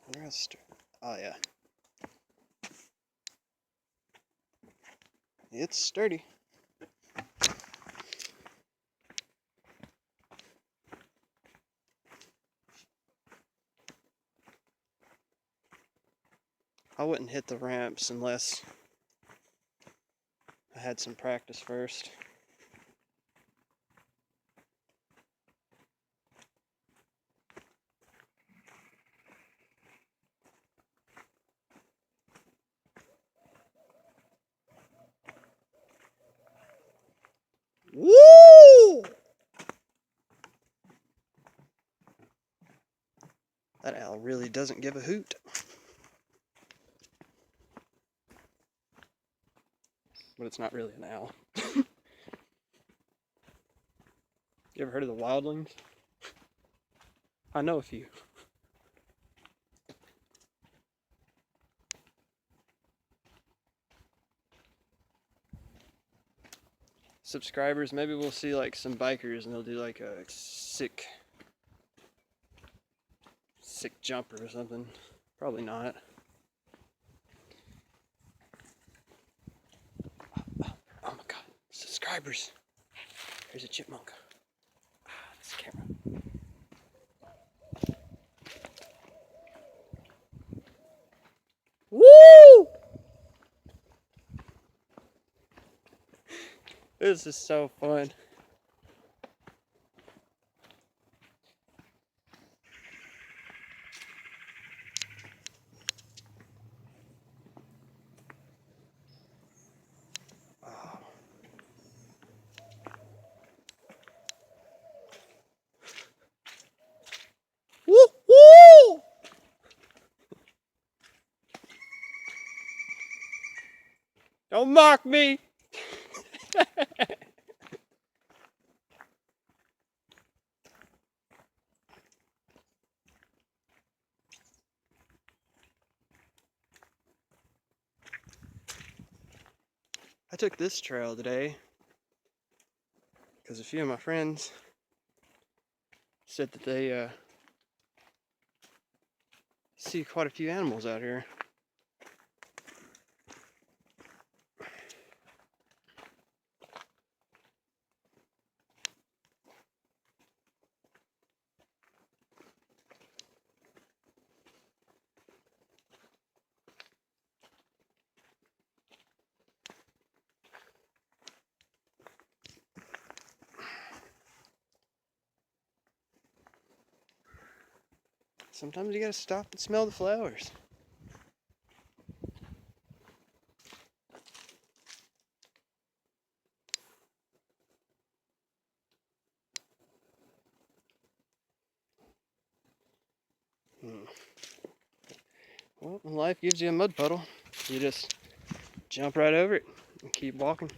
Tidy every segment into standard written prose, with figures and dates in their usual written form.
Oh yeah. It's sturdy. I wouldn't hit the ramps unless I had some practice first. Woo! That owl really doesn't give a hoot. But it's not really an owl. You ever heard of the wildlings? I know a few. Subscribers, maybe we'll see like some bikers and they'll do like a sick jumper or something. Probably not. Oh my god, subscribers. There's a chipmunk. This camera. Woo! This is so fun. Oh. Woo! Woo! Don't mock me! I took this trail today because a few of my friends said that they see quite a few animals out here. Sometimes you gotta stop and smell the flowers. Well, when life gives you a mud puddle, you just jump right over it and keep walking.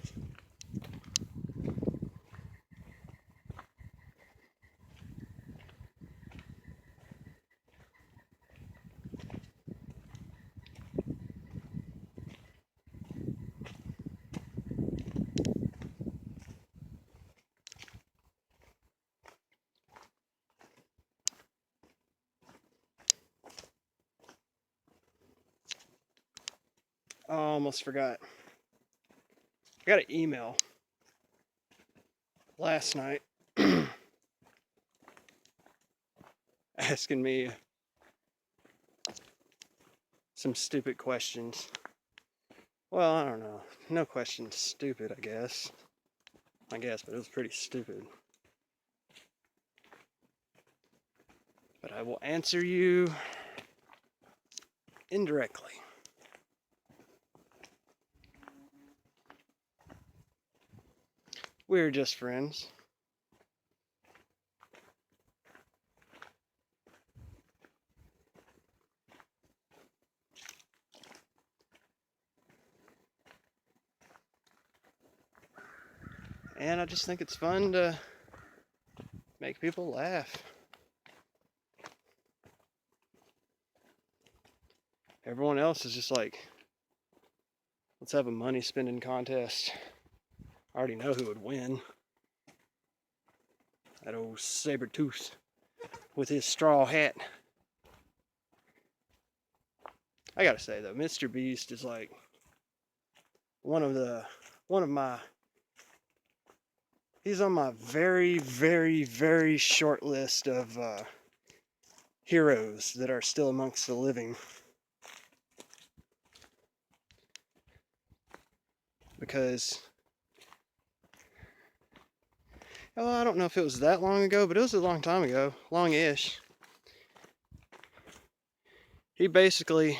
Oh, I almost forgot. I got an email last night asking me some stupid questions. Well, I don't know. No questions stupid, I guess. But it was pretty stupid. But I will answer you indirectly. We're just friends. And I just think it's fun to make people laugh. Everyone else is just like, let's have a money spending contest. I already know who would win. That old saber tooth with his straw hat. I gotta say though, Mr. Beast is like one of my he's on my very, very, very short list of heroes that are still amongst the living. Because, well, I don't know if it was that long ago, but it was a long time ago, long-ish. He basically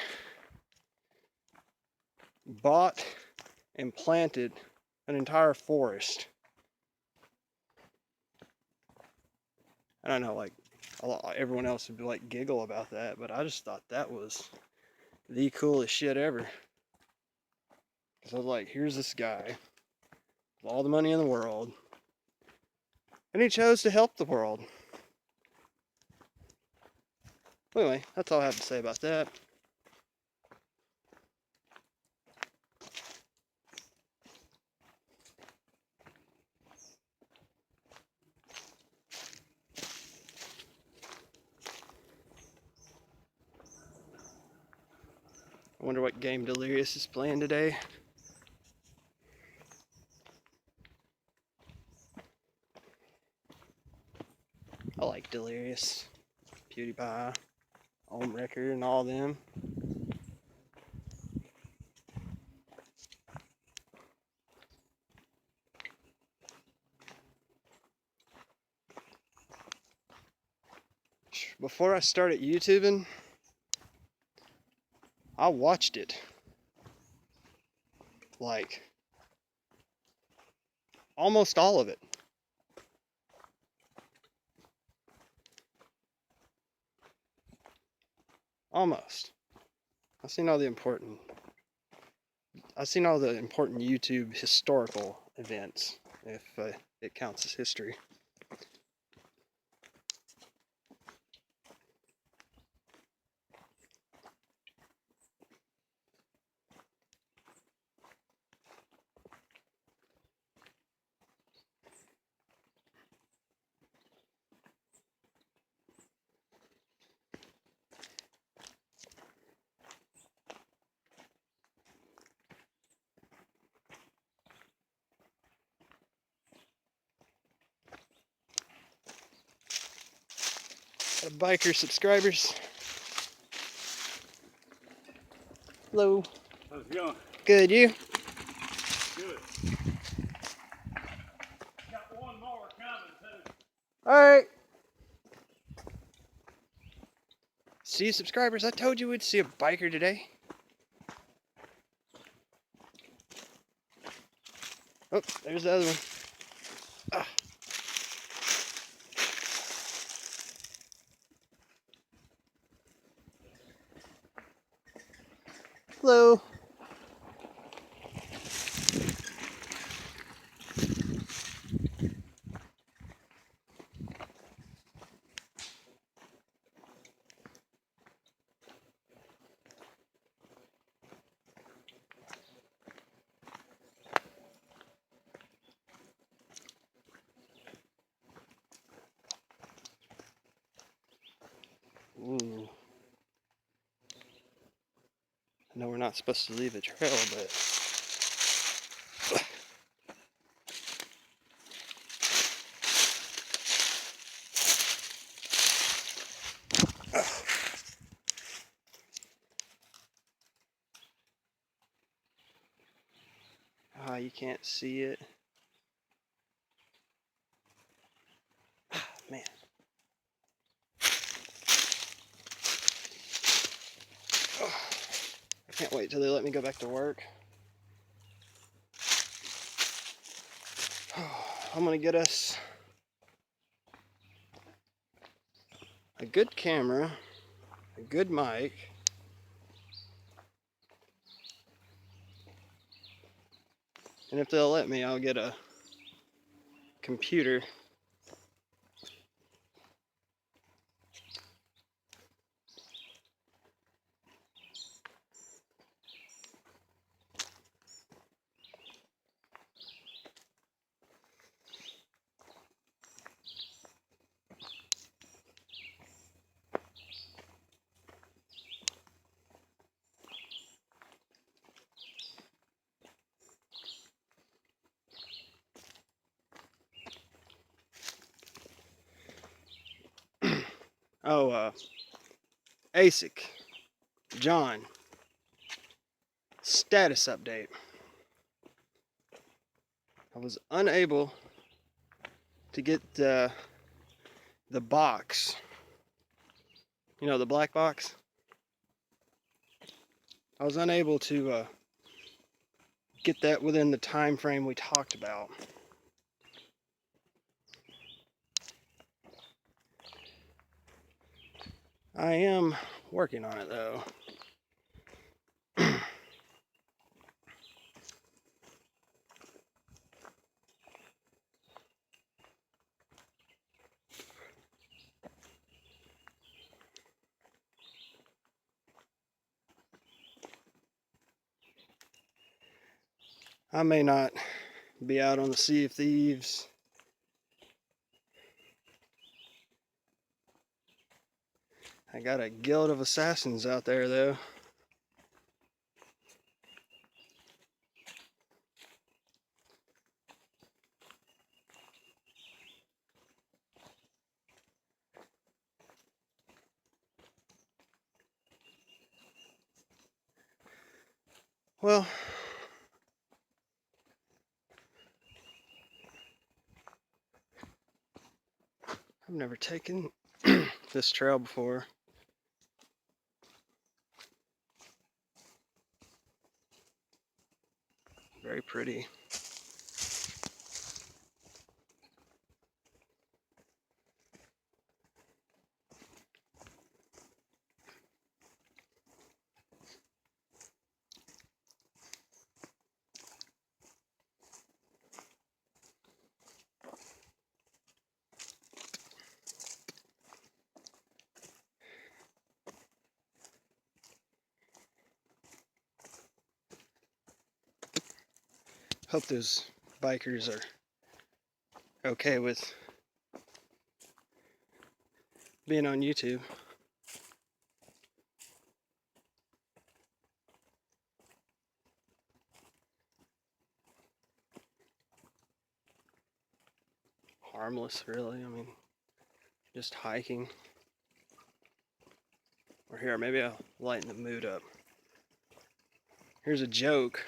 bought and planted an entire forest. I don't know, like, everyone else would be like giggle about that, but I just thought that was the coolest shit ever. Because I was like, here's this guy with all the money in the world, and he chose to help the world. Anyway, that's all I have to say about that. I wonder what game Delirious is playing today. I like Delirious, PewDiePie, Home Record, and all them. Before I started YouTubing, I watched it. Like, almost all of it. Almost. I've seen all the important YouTube historical events, if it counts as history. Got a biker subscribers. Hello. How's it going? Good, you? Good. Got one more coming too. Alright. See, subscribers, I told you we'd see a biker today. Oh, there's the other one. Ah. Hello. Ooh. I know we're not supposed to leave a trail, but you can't see it. Man. I can't wait till they let me go back to work. I'm gonna get us a good camera, a good mic, and if they'll let me, I'll get a computer. Oh, ASIC, John, status update. I was unable to get the box. You know, the black box? I was unable to get that within the time frame we talked about. I am working on it though. I may not be out on the Sea of Thieves. I got a guild of assassins out there though. Well, I've never taken this trail before. Very pretty. Hope those bikers are okay with being on YouTube. Harmless, really. I mean, just hiking. Or here, maybe I'll lighten the mood up. Here's a joke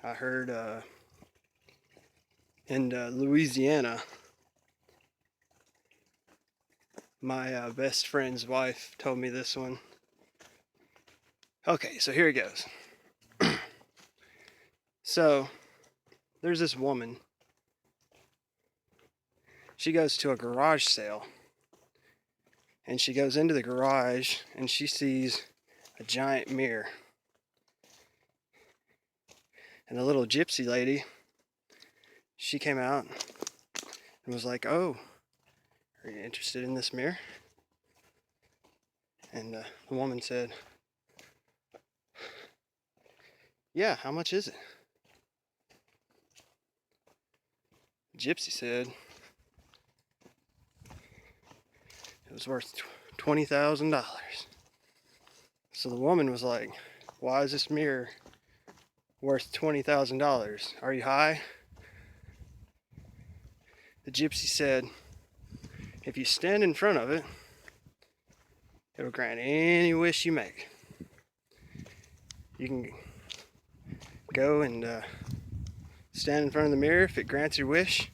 I heard in Louisiana. My best friend's wife told me this one. Okay, so here it goes. So, there's this woman. She goes to a garage sale. And she goes into the garage and she sees a giant mirror. And the little gypsy lady, she came out and was like, "Oh, are you interested in this mirror?" And the woman said, "Yeah, how much is it?" Gypsy said it was worth $20,000. So the woman was like, "Why is this mirror worth $20,000? Are you high?" The gypsy said, "If you stand in front of it, it'll grant any wish you make. You can go and stand in front of the mirror. If it grants your wish,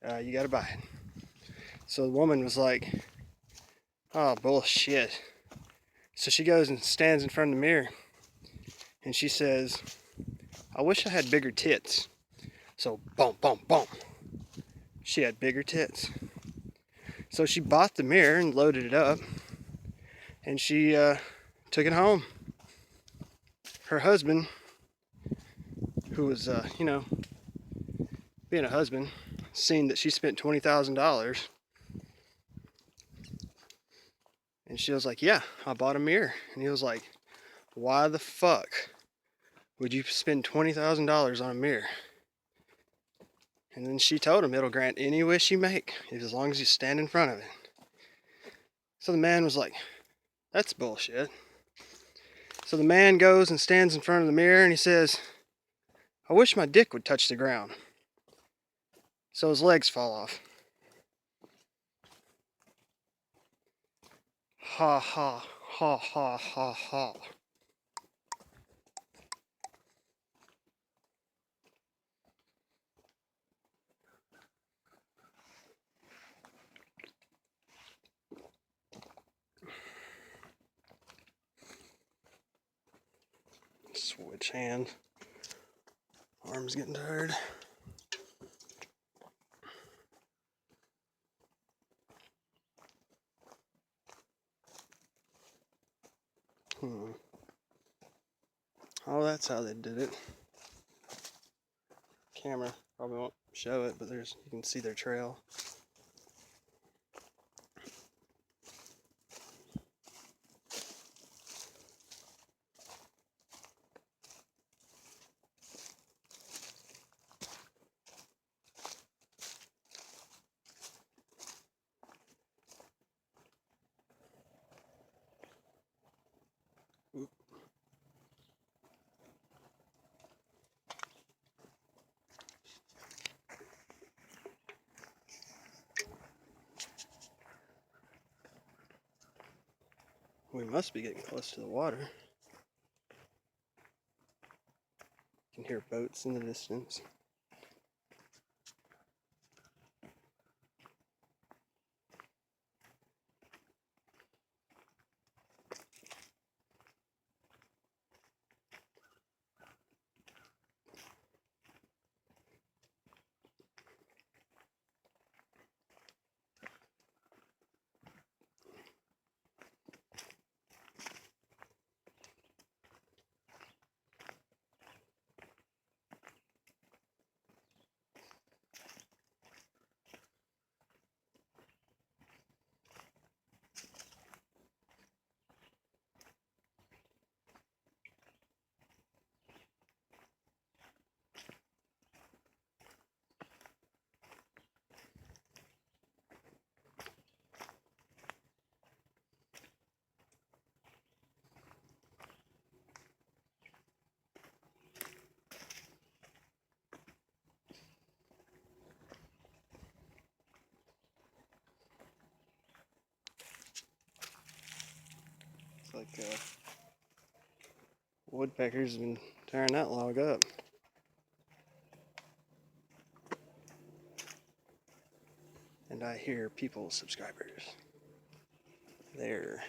you gotta buy it." So the woman was like, "Oh, bullshit." So she goes and stands in front of the mirror and she says, "I wish I had bigger tits." So boom, boom, boom. She had bigger tits. So she bought the mirror and loaded it up and she took it home. Her husband, who was, being a husband, seen that she spent $20,000. And she was like, "Yeah, I bought a mirror." And he was like, "Why the fuck would you spend $20,000 on a mirror?" And then she told him, "It'll grant any wish you make, as long as you stand in front of it." So the man was like, "That's bullshit." So the man goes and stands in front of the mirror and he says, "I wish my dick would touch the ground." So his legs fall off. Ha ha ha ha ha ha. Switch hand. Arm's getting tired. Oh, that's how they did it. Camera probably won't show it, but you can see their trail. We must be getting close to the water. You can hear boats in the distance. It's like woodpeckers have been tearing that log up. And I hear people, subscribers. They're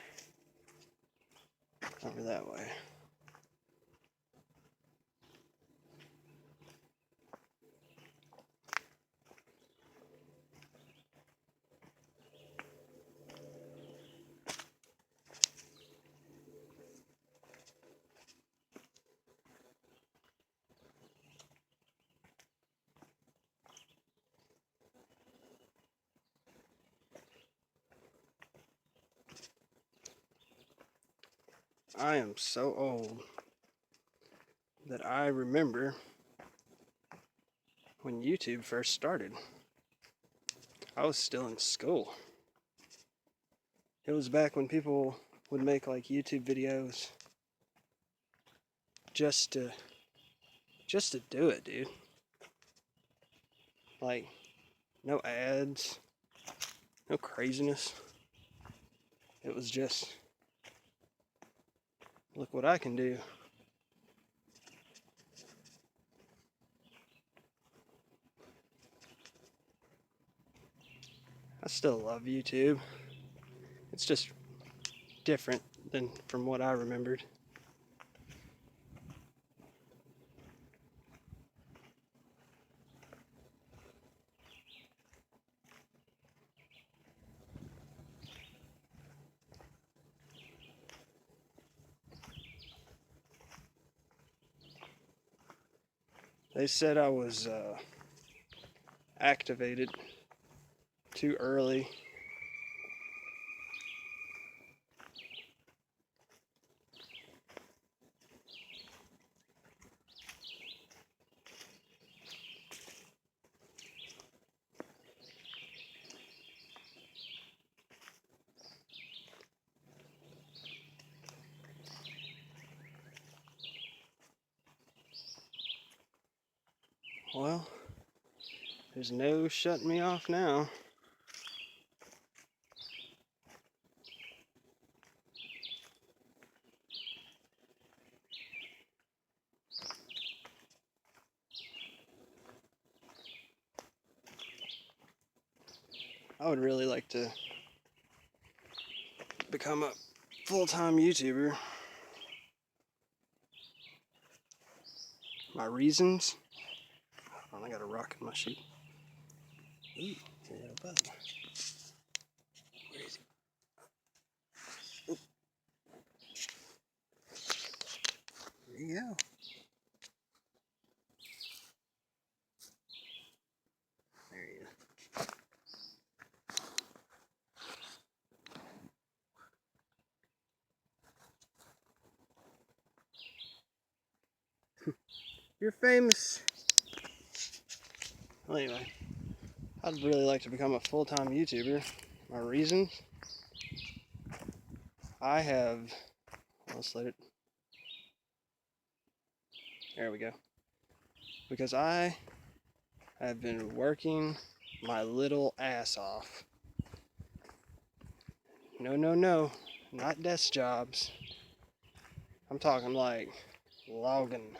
over that way. I am so old that I remember when YouTube first started. I was still in school. It was back when people would make like YouTube videos just to do it, dude. Like, no ads, no craziness. It was just, look what I can do. I still love YouTube. It's just different than from what I remembered. They said I was activated too early. Well, there's no shutting me off now. I would really like to become a full-time YouTuber. My reasons? Oh, I got a rock in my shoe. Ooh, there you go, bud. Where is he? Ooh. There you go. There you go. You're famous. Well, anyway, I'd really like to become a full-time YouTuber. My reasons? I have, let's let it, there we go. Because I have been working my little ass off. No, not desk jobs. I'm talking like logging,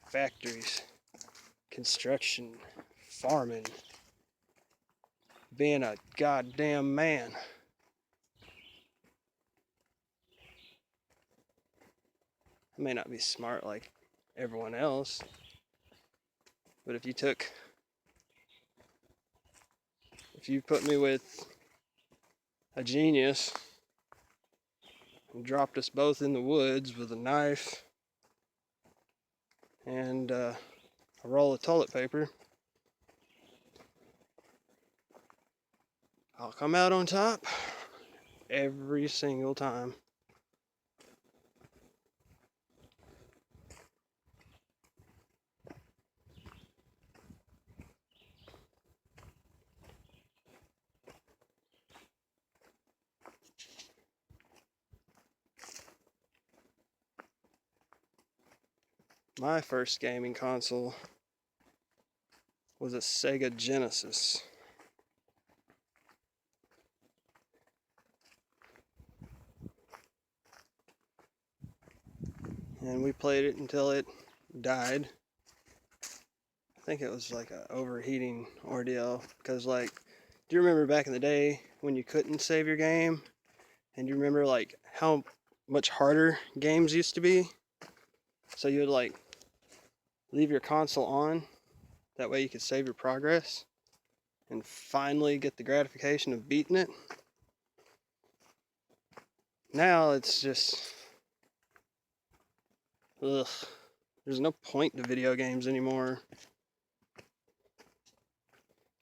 factories, construction, farming, being a goddamn man. I may not be smart like everyone else, but if you put me with a genius and dropped us both in the woods with a knife and a roll of toilet paper, I'll come out on top every single time. My first gaming console was a Sega Genesis. And we played it until it died. I think it was like a overheating ordeal because, like, do you remember back in the day when you couldn't save your game? And do you remember like how much harder games used to be? So you would like leave your console on, that way you could save your progress and finally get the gratification of beating it. Now it's just, ugh, there's no point to video games anymore.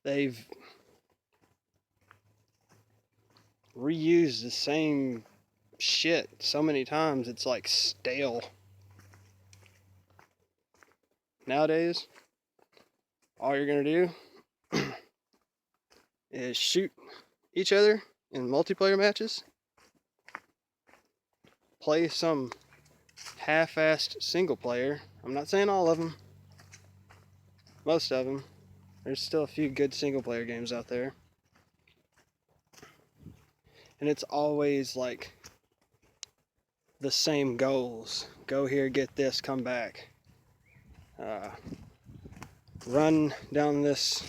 They've reused the same shit so many times, it's like stale. Nowadays, all you're gonna do is shoot each other in multiplayer matches, play some half-assed single player. I'm not saying all of them, most of them. There's still a few good single player games out there. And it's always like the same goals. Go here, get this, come back. Run down this,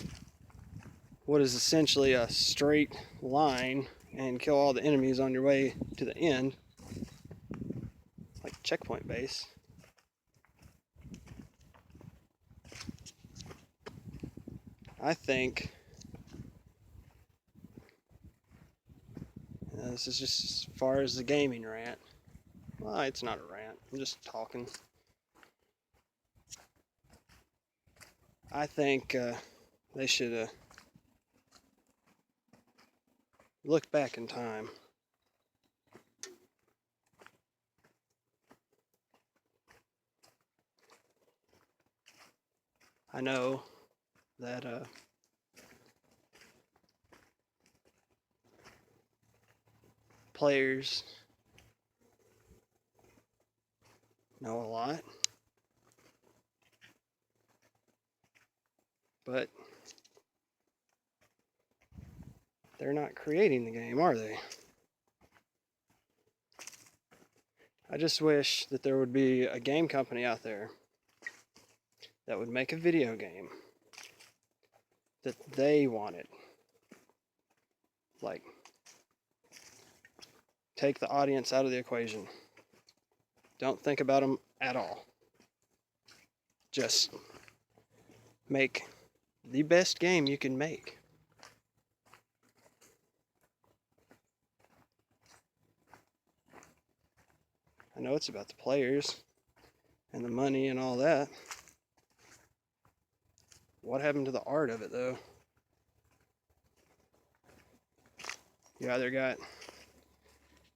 what is essentially a straight line, and kill all the enemies on your way to the end. Like checkpoint base. I think this is just as far as the gaming rant. Well, it's not a rant, I'm just talking. I think they should look back in time. I know that players know a lot, but they're not creating the game, are they? I just wish that there would be a game company out there that would make a video game that they wanted. Like, take the audience out of the equation. Don't think about them at all. Just make the best game you can make. I know it's about the players and the money and all that. What happened to the art of it, though? You either got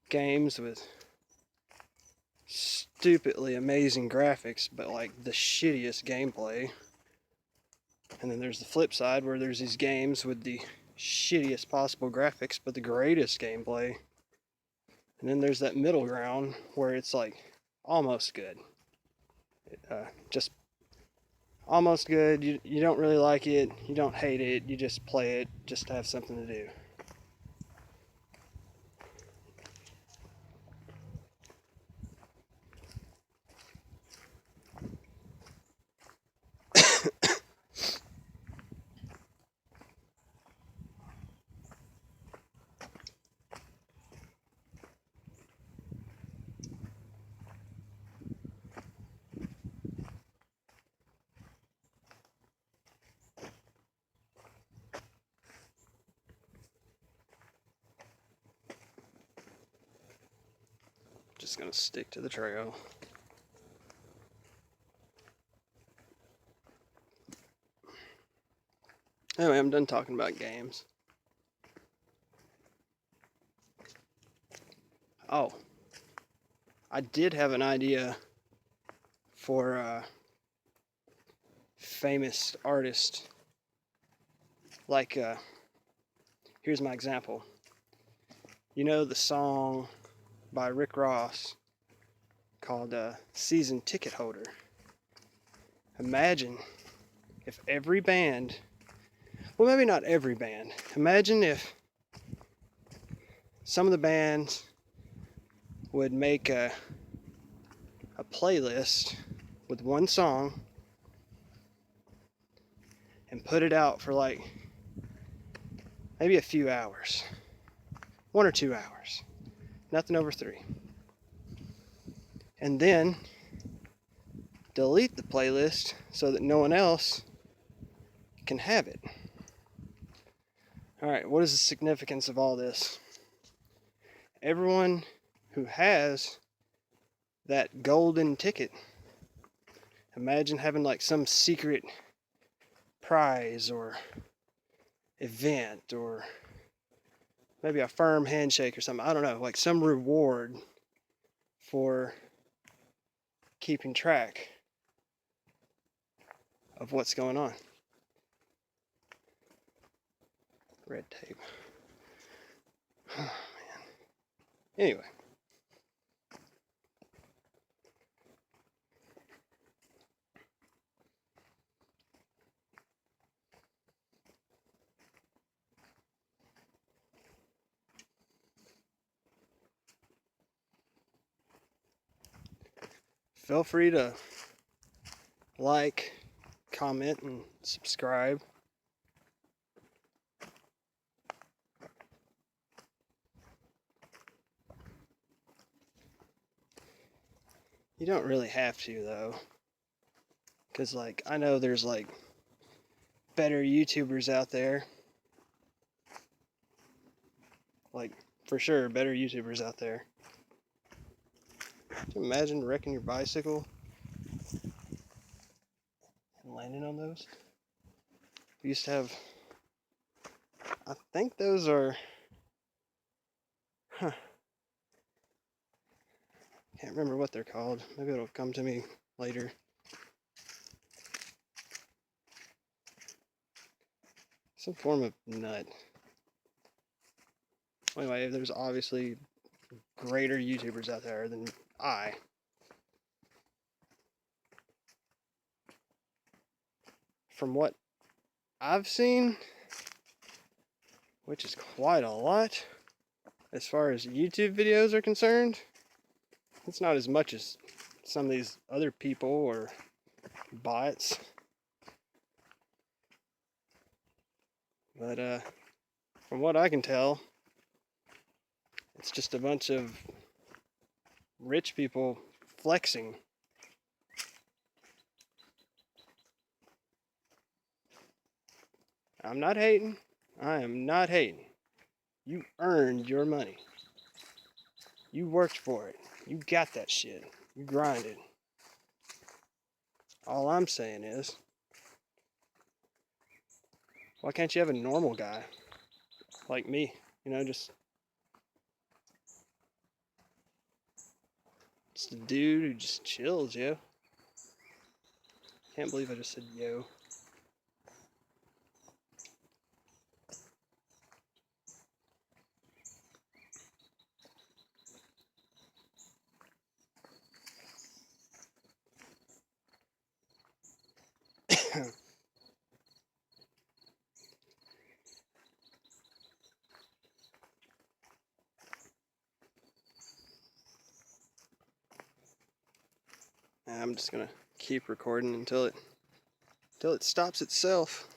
games with stupidly amazing graphics, but like the shittiest gameplay. And then there's the flip side where there's these games with the shittiest possible graphics, but the greatest gameplay. And then there's that middle ground where it's like almost good. Just almost good. You don't really like it. You don't hate it. You just play it just to have something to do. Just gonna stick to the trail. Anyway, I'm done talking about games. Oh, I did have an idea for a famous artist. Like, here's my example. You know the song by Rick Ross called Season Ticket Holder? Imagine if every band, well, maybe not every band, imagine if some of the bands would make a playlist with one song and put it out for like maybe a few hours, 1 or 2 hours, nothing over 3, and then delete the playlist so that no one else can have it. All right, what is the significance of all this? Everyone who has that golden ticket, imagine having like some secret prize or event or maybe a firm handshake or something. I don't know, like some reward for keeping track of what's going on. Red tape. Oh, man. Anyway. Feel free to like, comment, and subscribe. You don't really have to, though. Because, like, I know there's, like, better YouTubers out there. Like, for sure, better YouTubers out there. Can you imagine wrecking your bicycle and landing on those? We used to have, I think those are, can't remember what they're called. Maybe it'll come to me later. Some form of nut. Anyway, there's obviously greater YouTubers out there than I. From what I've seen, which is quite a lot, as far as YouTube videos are concerned, it's not as much as some of these other people or bots. But from what I can tell, It's just a bunch of rich people flexing. I'm not hating. I am not hating. You earned your money. You worked for it. You got that shit. You grinded. All I'm saying is, why can't you have a normal guy like me? You know, just a dude who just chills, yo. Can't believe I just said yo. I'm just gonna keep recording until it stops itself.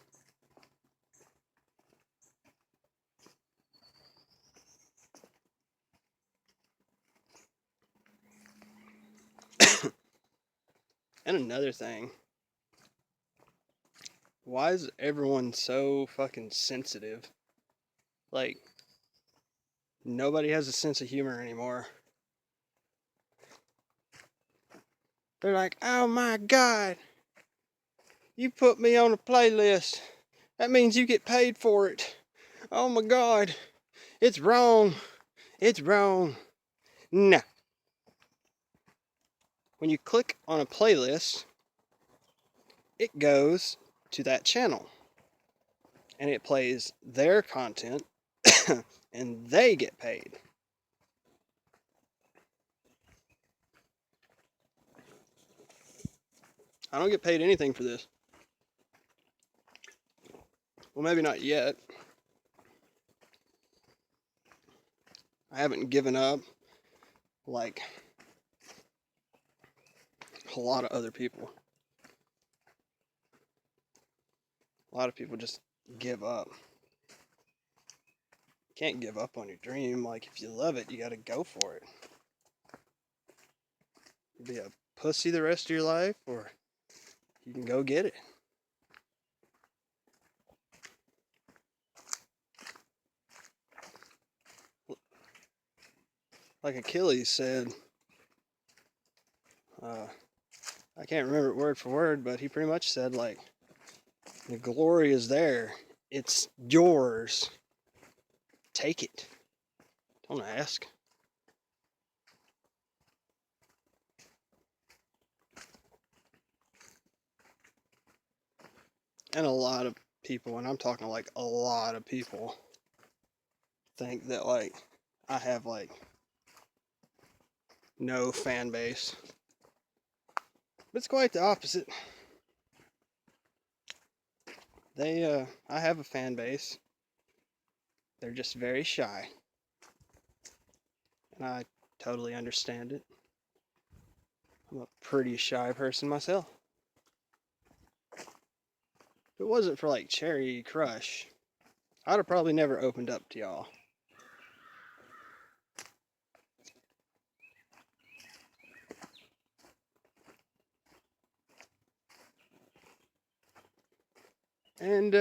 And another thing, why is everyone so fucking sensitive? Like, nobody has a sense of humor anymore. They're like, oh my god, you put me on a playlist. That means you get paid for it. Oh my god, it's wrong. It's wrong. Nah. When you click on a playlist, it goes to that channel and it plays their content and they get paid. I don't get paid anything for this. Well, maybe not yet. I haven't given up like a lot of other people. A lot of people just give up. You can't give up on your dream. Like, if you love it, you gotta go for it. Be a pussy the rest of your life, or you can go get it. Like Achilles said, I can't remember it word for word, but he pretty much said, like, the glory is there. It's yours. Take it. Don't ask. And a lot of people, and I'm talking like a lot of people, think that, like, I have, like, no fan base. But it's quite the opposite. I have a fan base. They're just very shy. And I totally understand it. I'm a pretty shy person myself. If it wasn't for, like, Cherry Crush, I'd have probably never opened up to y'all. And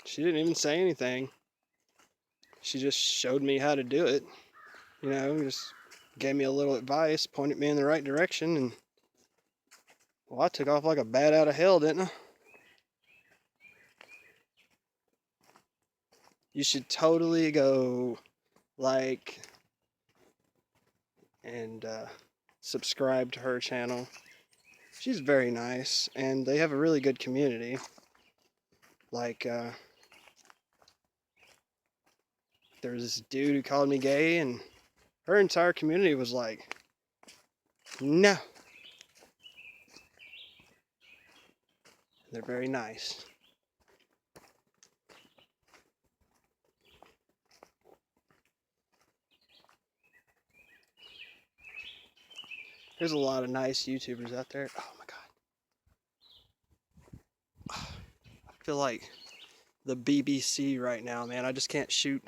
she didn't even say anything. She just showed me how to do it. You know, just gave me a little advice, pointed me in the right direction, and well, I took off like a bat out of hell, didn't I? You should totally go like and subscribe to her channel. She's very nice, and they have a really good community. Like, there was this dude who called me gay, and her entire community was like, no. They're very nice. There's a lot of nice YouTubers out there. Oh my god. I feel like the BBC right now, man. I just can't shoot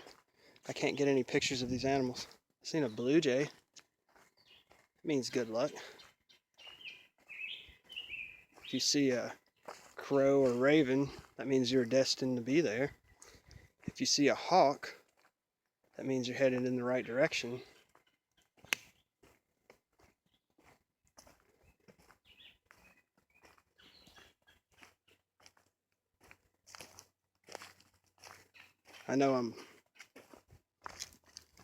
I can't get any pictures of these animals. I've seen a blue jay. It means good luck. If you see a crow or raven, that means you're destined to be there. If you see a hawk, that means you're headed in the right direction. I know I'm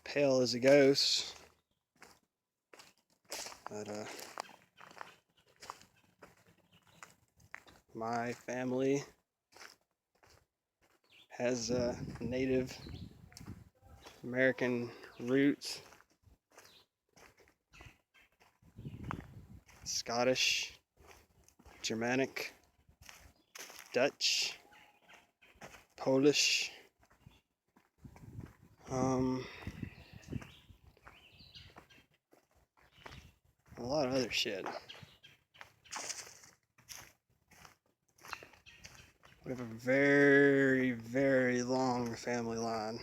pale as a ghost, but my family has Native American roots, Scottish, Germanic, Dutch, Polish, a lot of other shit. We have a very, very long family line.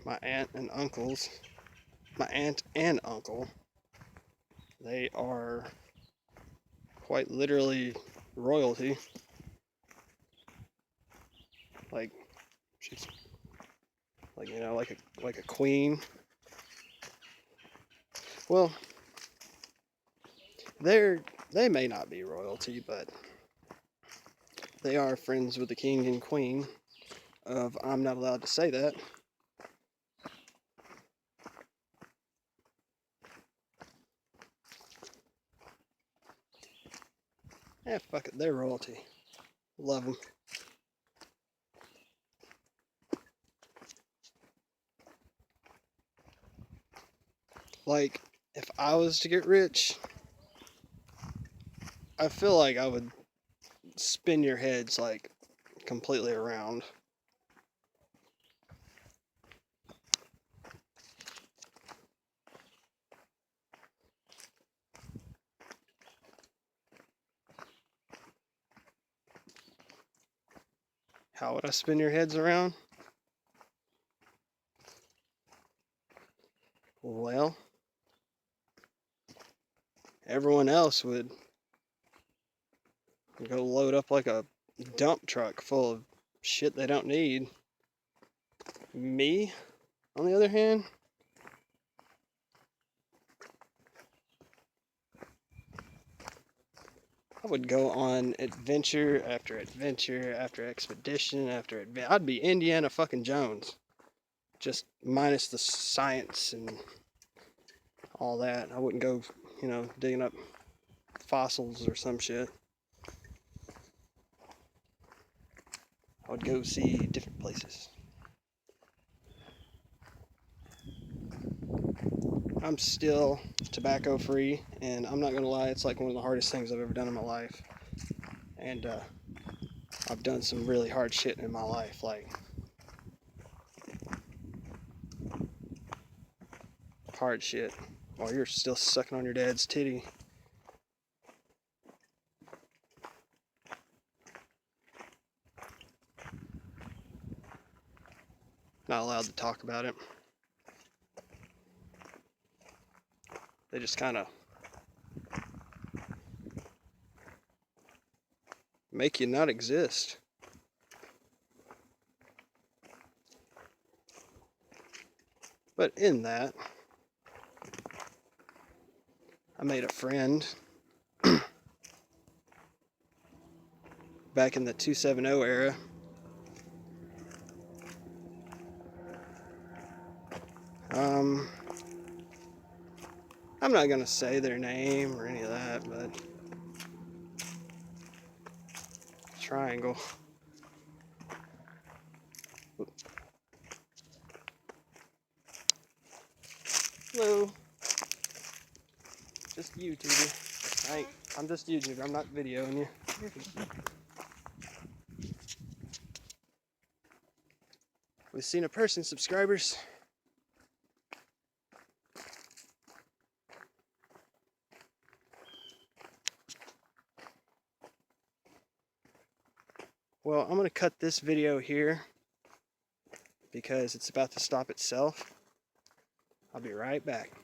My aunt and uncle, they are quite literally royalty. Like, she's like, you know, like a queen. Well, they may not be royalty, but they are friends with the king and queen of I'm not allowed to say that. Eh, fuck it, they're royalty. Love them. Like, if I was to get rich, I feel like I would spin your heads like completely around. How would I spin your heads around? Well, everyone else would go load up like a dump truck full of shit they don't need. Me, on the other hand, I would go on adventure after adventure after expedition after adventure. I'd be Indiana fucking Jones. Just minus the science and all that. I wouldn't go, you know, digging up fossils or some shit. I would go see different places. I'm still tobacco free, and I'm not gonna lie, it's like one of the hardest things I've ever done in my life. And I've done some really hard shit in my life, like hard shit, while you're still sucking on your dad's titty. Not allowed to talk about it. They just kind of make you not exist. But in that, I made a friend back in the 270 era. I'm not gonna say their name or any of that, but Triangle. Hello. Just YouTuber. I'm just YouTuber. I'm not videoing you. We've seen a person, subscribers. Well, I'm going to cut this video here because it's about to stop itself. I'll be right back.